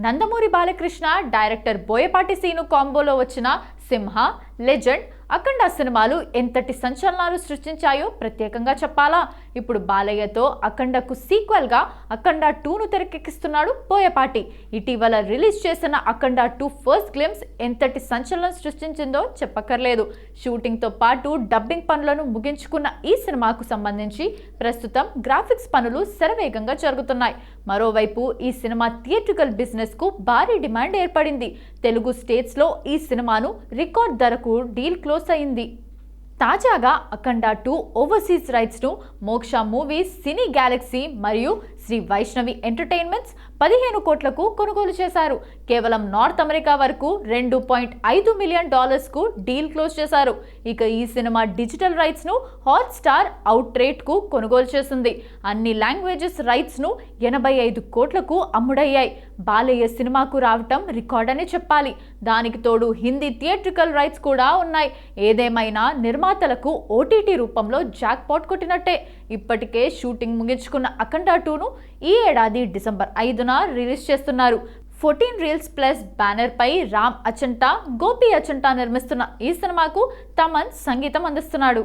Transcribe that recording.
Nandamuri Balakrishna director Boyapati scene కాంబోలో వచ్చిన సింహ, legend, అఖండ సినిమాలు ఎంతటి సంచలనాలు సృష్టించాయో ప్రత్యేకంగా చెప్పాలా. ఇప్పుడు బాలయ్యతో అఖండకు సీక్వెల్ గా అఖండ 2ను తెరకెక్కిస్తున్నాడు బోయపాటి. ఇటీవల రిలీజ్ చేసిన అఖండ 2 ఫస్ట్ గ్లిమ్స్ ఎంతటి సంచలనం సృష్టించిందో చెప్పక్కర్లేదు. షూటింగ్ తో పాటు డబ్బింగ్ పనులను ముగించుకున్న ఈ సినిమాకు సంబంధించి ప్రస్తుతం గ్రాఫిక్స్ పనులు శరవేగంగా జరుగుతున్నాయి. మరోవైపు ఈ సినిమా థియేట్రికల్ బిజినెస్ కు భారీ డిమాండ్ ఏర్పడింది. తెలుగు స్టేట్స్ లో ఈ సినిమాను రికార్డ్ ధరకు డీల్ క్లోజ్ అయింది. తాజాగా అఖండ 2 ఓవర్సీస్ రైట్స్ ను మోక్ష మూవీస్, సినీ గ్యాలక్సీ మరియు శ్రీ వైష్ణవి ఎంటర్టైన్మెంట్స్ 15 కోట్లకు కొనుగోలు చేశారు. కేవలం నార్త్ అమెరికా వరకు $2.5 మిలియన్ కు డీల్ క్లోజ్ చేశారు. ఇక ఈ సినిమా డిజిటల్ రైట్స్ ను హాట్ స్టార్ అవుట్ రేట్ కు కొనుగోలు చేసింది. అన్ని లాంగ్వేజెస్ రైట్స్ ను 85 కోట్లకు అమ్ముడయ్యాయి. బాలయ్య సినిమాకు రావటం రికార్డ్ అని చెప్పాలి. దానికి తోడు హిందీ థియేట్రికల్ రైట్స్ కూడా ఉన్నాయి. ఏదేమైనా నిర్మాతలకు ఓటీటీ రూపంలో జాక్ పాట్ కొట్టినట్టే. ఇప్పటికే షూటింగ్ ముగించుకున్న అఖండ 2ను ఈ ఏడాది డిసెంబర్ 5న రిలీజ్ చేస్తున్నారు. 14 రీల్స్ ప్లస్ బ్యానర్ పై రామ్ అచంటా, గోపి అచంటా నిర్మిస్తున్న ఈ సినిమాకు తమన్ సంగీతం అందిస్తున్నాడు.